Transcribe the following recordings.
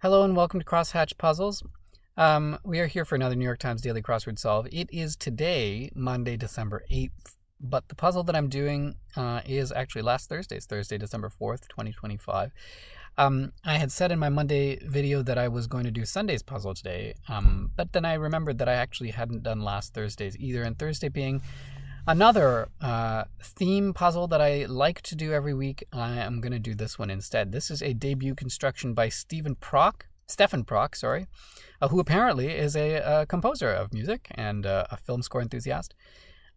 Hello and welcome to Crosshatch Puzzles. We are here for another New York Times Daily Crossword Solve. It is today, Monday, December 8th, but the puzzle that I'm doing is actually last Thursday's, Thursday, December 4th, 2025. I had said in my Monday video that I was going to do Sunday's puzzle today, but then I remembered that I actually hadn't done last Thursday's either, and Thursday being another theme puzzle that I like to do every week, I am going to do this one instead. This is a debut construction by Stefan Prock, who apparently is a composer of music and a film score enthusiast.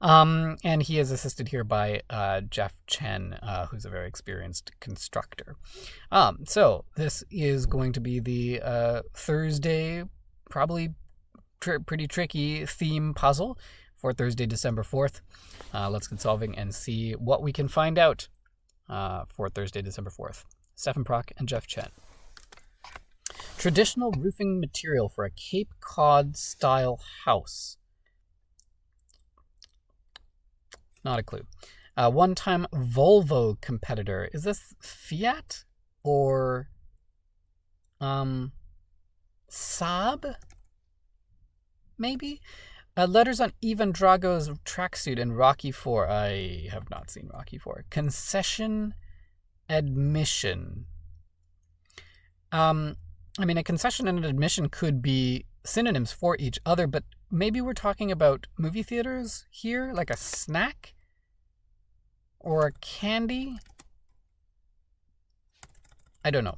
And he is assisted here by Jeff Chen, who's a very experienced constructor. So this is going to be the Thursday, probably pretty tricky theme puzzle for Thursday, December 4th. Let's get solving and see what we can find out for Thursday, December 4th. Stefan Prock and Jeff Chen. Traditional roofing material for a Cape Cod-style house. Not a clue. One-time Volvo competitor. Is this Fiat or Saab? Maybe? Letters on Ivan Drago's tracksuit in Rocky IV. I have not seen Rocky IV. Concession admission. I mean, a concession and an admission could be synonyms for each other, but maybe we're talking about movie theaters here, like a snack or a candy. I don't know.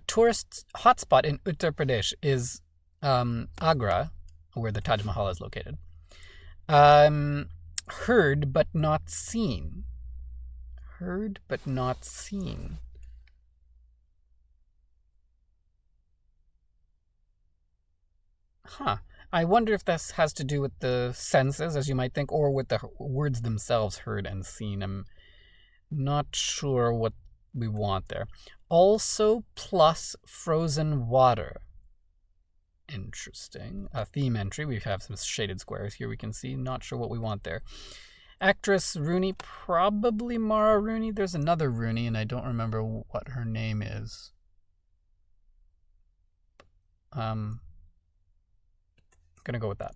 Tourist hotspot in Uttar Pradesh is Agra, where the Taj Mahal is located. Heard but not seen. Heard but not seen. I wonder if this has to do with the senses, as you might think, or with the words themselves, heard and seen. I'm not sure what we want there. Also plus frozen water. Interesting. A theme entry. We have some shaded squares here we can see. Not sure what we want there. Actress Rooney, probably Mara Rooney. There's another Rooney, and I don't remember what her name is. I'm gonna go with that.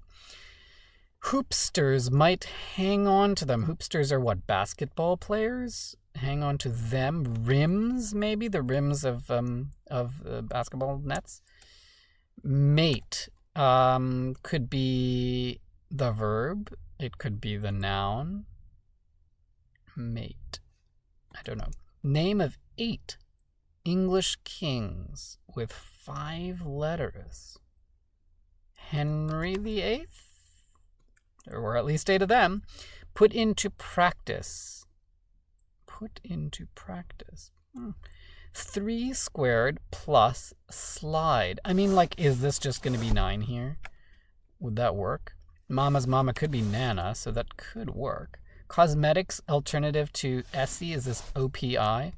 Hoopsters might hang on to them. Hoopsters are what? Basketball players? Hang on to them. Rims, maybe? The rims of basketball nets? Mate could be the verb. It could be the noun. Mate. I don't know. Name of 8 English kings with 5 letters. Henry VIII? There were at least 8 of them. Put into practice. Put into practice. 3 squared plus slide. I mean, like, is this just going to be 9 here? Would that work? Mama's mama could be Nana, so that could work. Cosmetics alternative to Essie, is this OPI?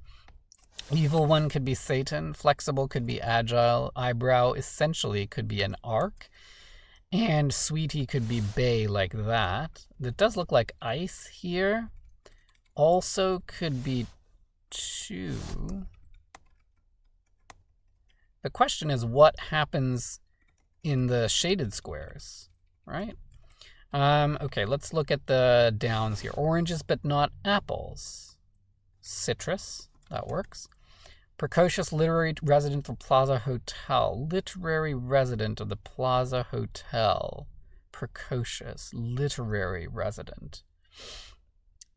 Evil one could be Satan. Flexible could be agile. Eyebrow essentially could be an arc. And sweetie could be bay, like that. That does look like ice here. Also could be 2. The question is, what happens in the shaded squares, right? Okay, let's look at the downs here. Oranges, but not apples. Citrus, that works. Precocious literary resident of Plaza Hotel. Literary resident of the Plaza Hotel. Precocious literary resident.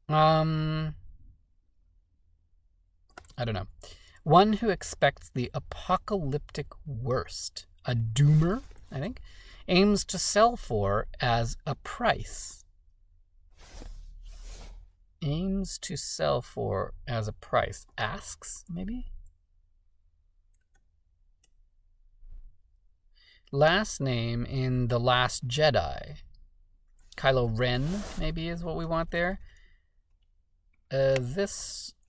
I don't know. One who expects the apocalyptic worst. A doomer, I think. Aims to sell for as a price. Aims to sell for as a price. Asks, maybe? Last name in The Last Jedi. Kylo Ren, maybe, is what we want there.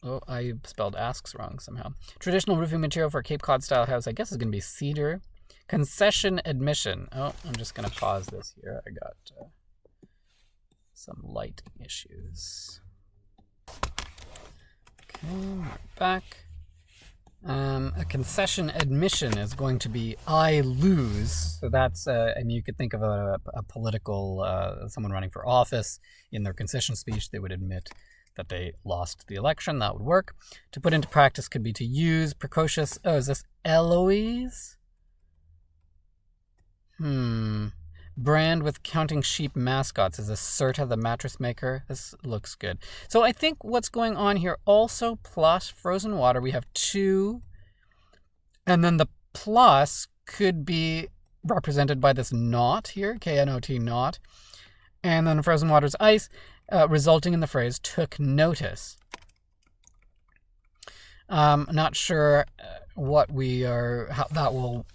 Oh, I spelled asks wrong somehow. Traditional roofing material for a Cape Cod style house, I guess, is going to be cedar. Concession admission. Oh, I'm just going to pause this here. I got some lighting issues. Okay, back. A concession admission is going to be I lose. So that's, and you could think of a political, someone running for office. In their concession speech, they would admit that they lost the election. That would work. To put into practice could be to use. Precocious. Oh, is this Eloise? Brand with counting sheep mascots is Acerta the mattress maker. This looks good. So I think what's going on here also plus frozen water. We have 2. And then the plus could be represented by this knot here. K-N-O-T knot. And then frozen water's ice, resulting in the phrase took notice. Not sure what how that will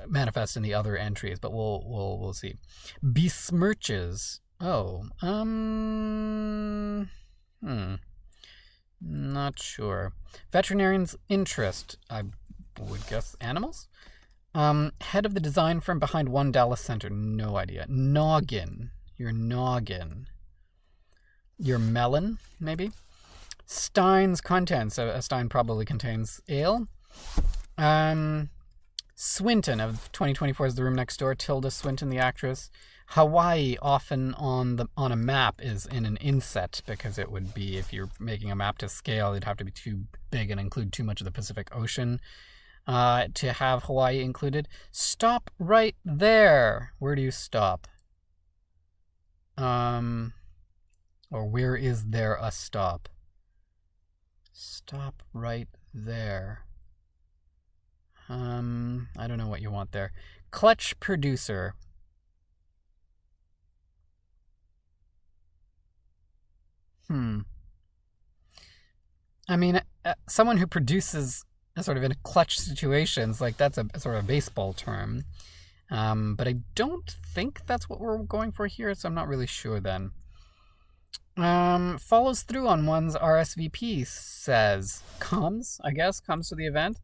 manifest in the other entries, but we'll see. Besmirches. Oh, not sure. Veterinarian's interest. I would guess animals. Head of the design firm behind One Dallas Center. No idea. Noggin. Your noggin. Your melon, maybe. Stein's contents. A Stein probably contains ale. Swinton of 2024's The Room Next Door. Tilda Swinton, the actress. Hawaii, often on a map, is in an inset because it would be, if you're making a map to scale, it'd have to be too big and include too much of the Pacific Ocean to have Hawaii included. Stop right there. Where do you stop? Or where is there a stop? Stop right there. I don't know what you want there. Clutch producer. I mean, someone who produces sort of in clutch situations, like that's a sort of baseball term. But I don't think that's what we're going for here, so I'm not really sure then. Follows through on one's RSVP, says. Comes to the event.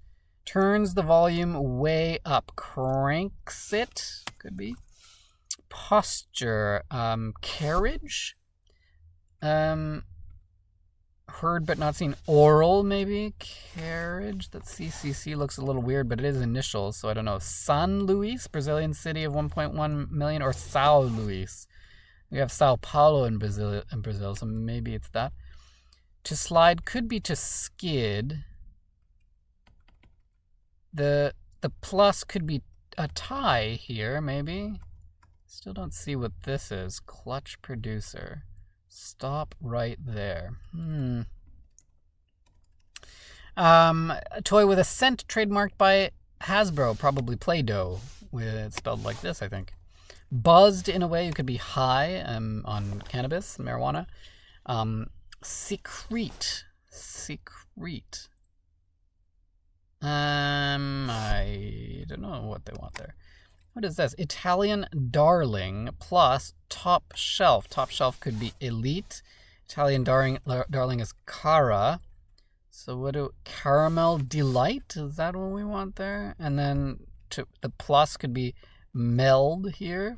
Turns the volume way up. Cranks it. Could be. Posture. Carriage. Heard but not seen. Oral, maybe. Carriage. That CCC looks a little weird, but it is initials, so I don't know. San Luis, Brazilian city of 1.1 million, or Sao Luis. We have Sao Paulo in Brazil, so maybe it's that. To slide could be to skid. The plus could be a tie here, maybe. Still don't see what this is. Clutch producer. Stop right there. A toy with a scent trademarked by Hasbro, probably Play-Doh, with spelled like this, I think. Buzzed in a way, you could be high on cannabis, marijuana. Secrete. I don't know what they want there. What is this? Italian darling plus top shelf. Top shelf could be elite. Italian darling is cara. So caramel delight? Is that what we want there? And then the plus could be meld here.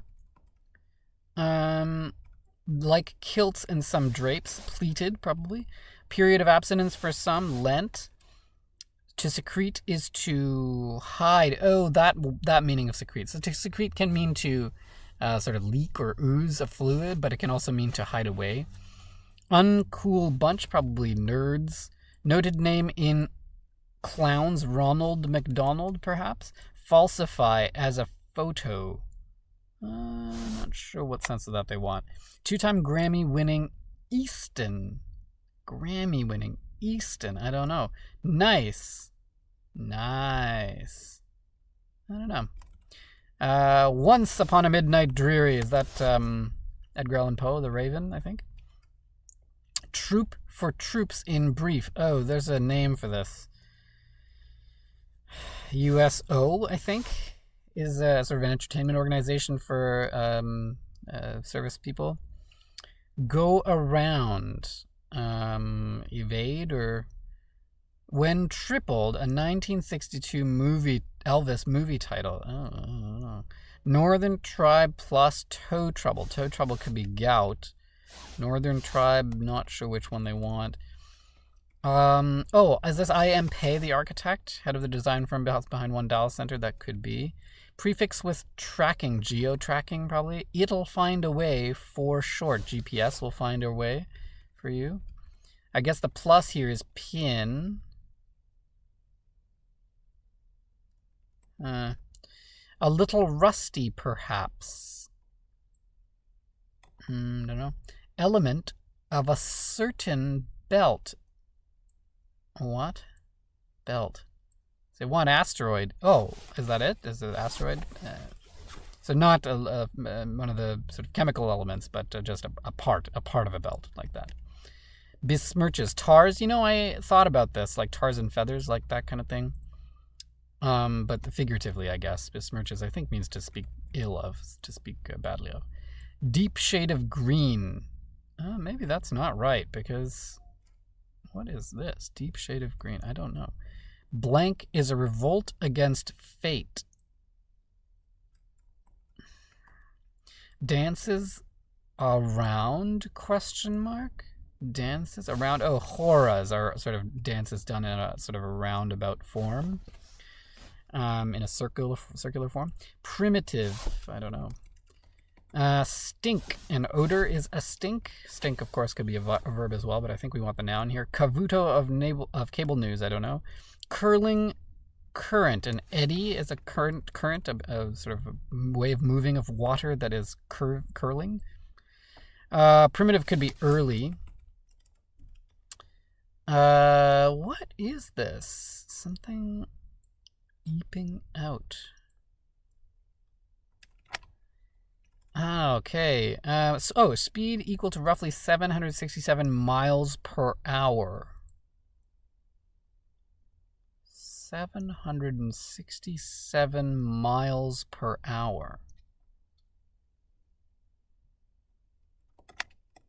Like kilts and some drapes. Pleated, probably. Period of abstinence for some. Lent. To secrete is to hide. Oh, that meaning of secrete. So to secrete can mean to sort of leak or ooze a fluid, but it can also mean to hide away. Uncool bunch, probably nerds. Noted name in clowns, Ronald McDonald, perhaps. Falsify as a photo. Not sure what sense of that they want. 2-time Grammy-winning Easton. Grammy-winning Easton. I don't know. Nice. I don't know. Once Upon a Midnight Dreary. Is that Edgar Allan Poe, The Raven, I think? Troop for troops in brief. Oh, there's a name for this. USO, I think, is a sort of an entertainment organization for service people. Go around. Evade or When Tripled, a 1962 Elvis movie title. Oh. Northern Tribe plus Toe Trouble. Toe Trouble could be gout. Northern Tribe, not sure which one they want. Oh, is this I am Pei, the architect, head of the design firm behind One Dallas Center? That could be. Prefix with tracking, geo-tracking probably. It'll find a way for short. GPS will find a way for you. I guess the plus here is pin. A little rusty, perhaps. Don't know. Element of a certain belt. What? Belt. Say one asteroid. Oh, is that it? Is it an asteroid? So not one of the sort of chemical elements, but just a part of a belt, like that. Besmirches. Tars. You know, I thought about this, like tars and feathers, like that kind of thing. But figuratively, I guess. Besmirches, I think, means to speak ill of, to speak badly of. Deep shade of green. Maybe that's not right, because what is this? Deep shade of green. I don't know. Blank is a revolt against fate. Dances around, question mark? Dances around. Oh, horas are sort of dances done in a sort of a roundabout form. In a circular form. Primitive, I don't know. Stink, an odor is a stink. Stink, of course, could be a verb as well, but I think we want the noun here. Cavuto of cable news, I don't know. Curling current, an eddy is a current, a sort of a way of moving of water that is curling. Primitive could be early. What is this? Something eeping out. Okay. Speed equal to roughly 767 miles per hour. 767 miles per hour.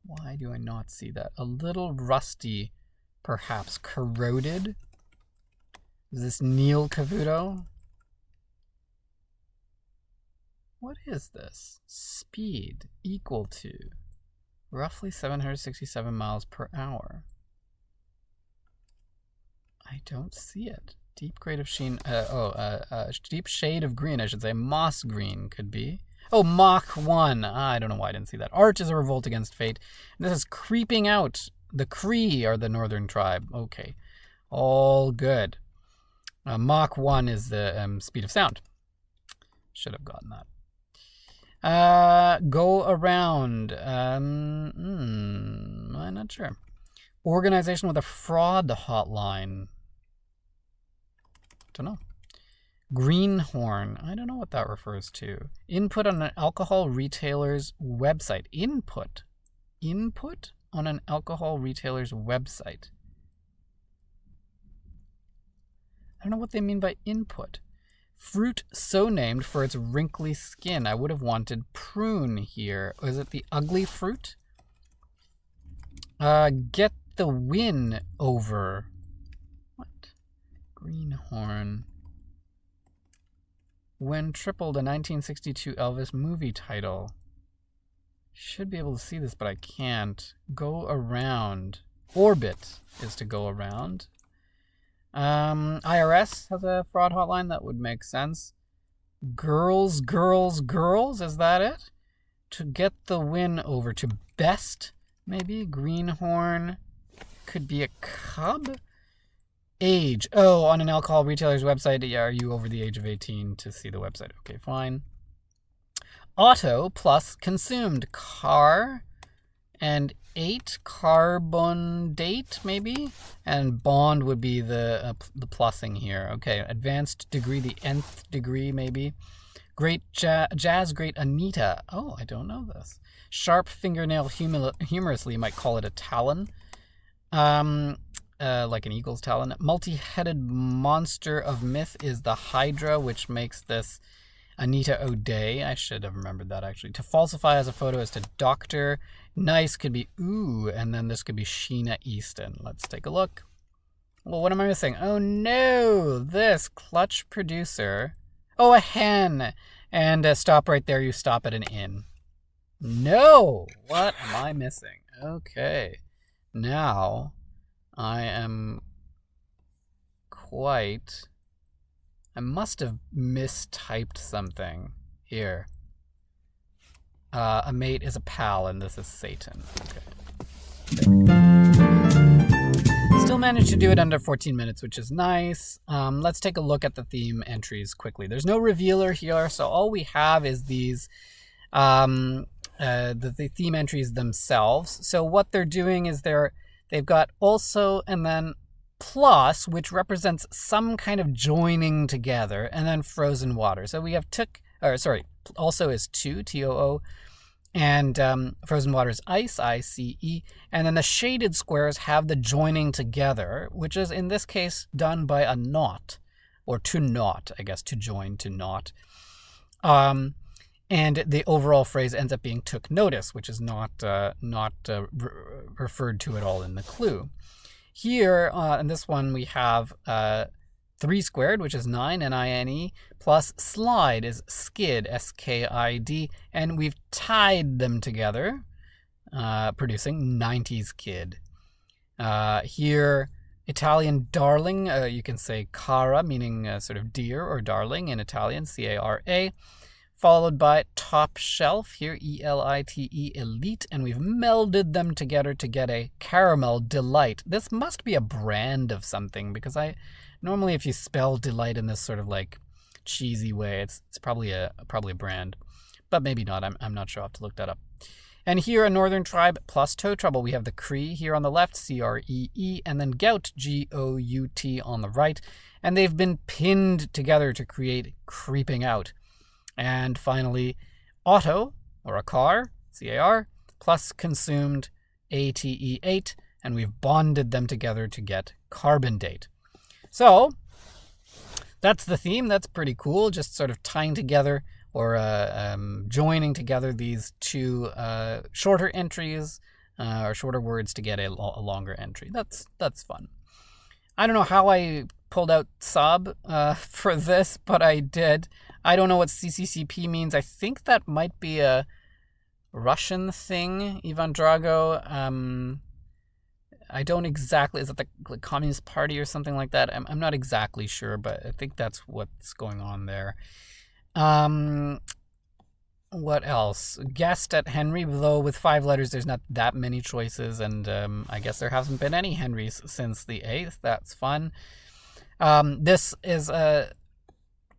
Why do I not see that? A little rusty, perhaps. Corroded? Is this Neil Cavuto? What is this? Speed equal to roughly 767 miles per hour. I don't see it. Deep grade of sheen. Deep shade of green, I should say. Moss green could be. Oh, Mach 1. I don't know why I didn't see that. Arch is a revolt against fate. And this is creeping out. The Cree are the northern tribe. Okay. All good. Mach 1 is the speed of sound. Should have gotten that. Go around. I'm not sure. Organization with a fraud hotline. Don't know. Greenhorn. I don't know what that refers to. Input on an alcohol retailer's website. Input on an alcohol retailer's website. I don't know what they mean by input. Fruit so named for its wrinkly skin. I would have wanted prune here. Is it the ugly fruit? Get the win over. What? Greenhorn. When tripled, a 1962 Elvis movie title. Should be able to see this, but I can't. Go around. Orbit is to go around. IRS has a fraud hotline. That would make sense. Girls, is that it? To get the win over. To best, maybe. Greenhorn. Could be a cub. Age. Oh, on an alcohol retailer's website. Yeah, are you over the age of 18 to see the website? Okay, fine. Auto plus consumed. Car and 8. Carbon date, maybe? And bond would be the plussing here. Okay, advanced degree, the nth degree, maybe. Great jazz great Anita. Oh, I don't know this. Sharp fingernail, humorously, you might call it a talon. Like an eagle's talon. Multi-headed monster of myth is the Hydra, which makes this Anita O'Day. I should have remembered that, actually. To falsify as a photo is to doctor. Nice could be ooh, and then this could be Sheena Easton. Let's take a look. Well, what am I missing? Oh no, this clutch producer. Oh, a hen. And stop right there, you stop at an inn. No, what am I missing? Okay, now I must have mistyped something here. A mate is a pal, and this is Satan. Okay. Still managed to do it under 14 minutes, which is nice. Let's take a look at the theme entries quickly. There's no revealer here, so all we have is these the theme entries themselves. So what they're doing is they've got also and then plus, which represents some kind of joining together, and then frozen water. So we have also is two, T-O-O, and frozen water is ice, I-C-E, and then the shaded squares have the joining together, which is in this case done by a not, or to not, I guess, to join, to not. And the overall phrase ends up being took notice, which is not referred to at all in the clue. Here, in this one, we have 3 squared, which is 9, N-I-N-E, plus slide is skid, S-K-I-D, and we've tied them together, producing 90s kid. Here, Italian darling, you can say cara, meaning sort of dear or darling in Italian, C-A-R-A, followed by top shelf, here E-L-I-T-E, elite, and we've melded them together to get a caramel delight. This must be a brand of something, because normally if you spell delight in this sort of like cheesy way, it's probably a brand, but maybe not. I'm not sure. I'll have to look that up. And here, a northern tribe plus toe trouble. We have the Cree here on the left, C-R-E-E, and then gout, G-O-U-T on the right, and they've been pinned together to create creeping out. And finally, auto, or a car, C-A-R, plus consumed, A-T-E-8, and we've bonded them together to get carbon date. So, that's the theme. That's pretty cool, just sort of tying together or joining together these two shorter entries or shorter words to get a longer entry. That's fun. I don't know how I pulled out sub for this, but I did. I don't know what CCCP means. I think that might be a Russian thing, Ivan Drago. I don't exactly, is it the Communist Party or something like that? I'm not exactly sure, but I think that's what's going on there. What else? Guessed at Henry, though with 5 letters there's not that many choices, and I guess there hasn't been any Henrys since the 8th. That's fun. This is a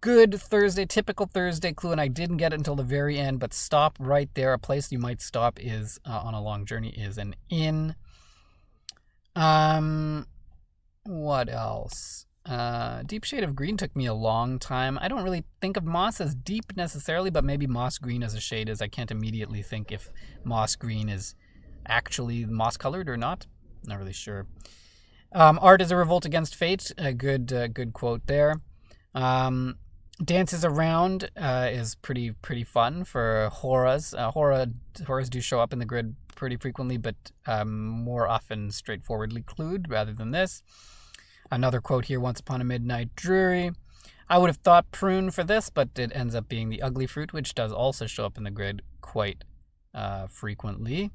good Thursday, typical Thursday clue, and I didn't get it until the very end, but stop right there. A place you might stop is on a long journey is an inn. What else? Deep shade of green took me a long time. I don't really think of moss as deep necessarily, but maybe moss green as a shade is. I can't immediately think if moss green is actually moss colored or not. Not really sure. Art is a revolt against fate. A good quote there. Dances around is pretty fun for horas. Horas do show up in the grid pretty frequently, but more often straightforwardly clued rather than this. Another quote here, once upon a midnight dreary. I would have thought prune for this, but it ends up being the ugly fruit, which does also show up in the grid quite frequently.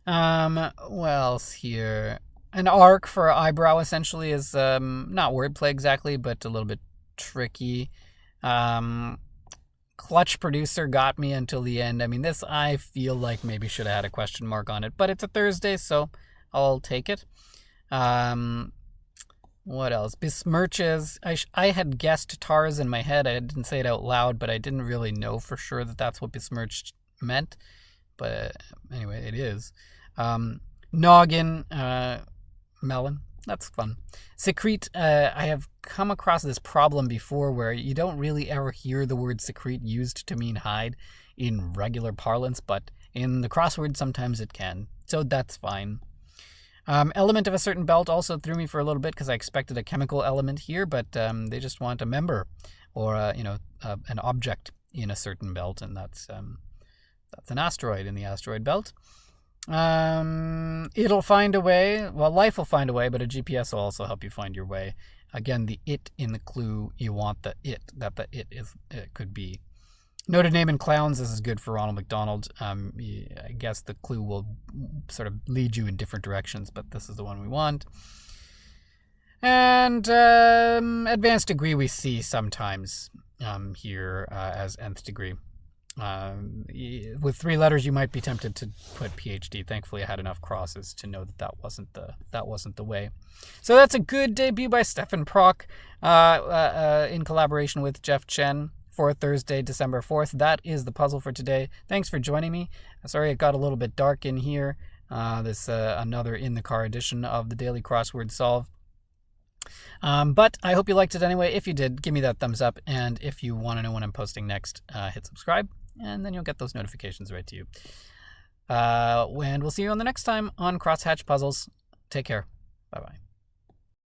What else here? An arc for eyebrow essentially is not wordplay exactly, but a little bit tricky. Clutch producer got me until the end. I mean, this I feel like maybe should have had a question mark on it, but it's a Thursday, so I'll take it. What else? Besmirches. I had guessed tars in my head. I didn't say it out loud, but I didn't really know for sure that that's what besmirched meant. But anyway, it is. Noggin, melon. That's fun. Secrete, I have come across this problem before where you don't really ever hear the word secrete used to mean hide in regular parlance, but in the crossword sometimes it can. So that's fine. Element of a certain belt also threw me for a little bit because I expected a chemical element here, but they just want a member or an object in a certain belt, and that's an asteroid in the asteroid belt. It'll find a way. Well, life will find a way, but a GPS will also help you find your way. Again, the it in the clue, you want the it, that the it could be. Notre Dame and clowns. This is good for Ronald McDonald. I guess the clue will sort of lead you in different directions, but this is the one we want. And advanced degree we see sometimes here as nth degree. With 3 letters, you might be tempted to put PhD. Thankfully, I had enough crosses to know that wasn't the way. So that's a good debut by Stefan Prock in collaboration with Jeff Chen for Thursday, December 4th. That is the puzzle for today. Thanks for joining me. Sorry it got a little bit dark in here. This another in the car edition of the Daily Crossword Solve. But I hope you liked it anyway. If you did, give me that thumbs up. And if you want to know when I'm posting next, hit subscribe, and then you'll get those notifications right to you. And we'll see you on the next time on Crosshatch Puzzles. Take care. Bye-bye.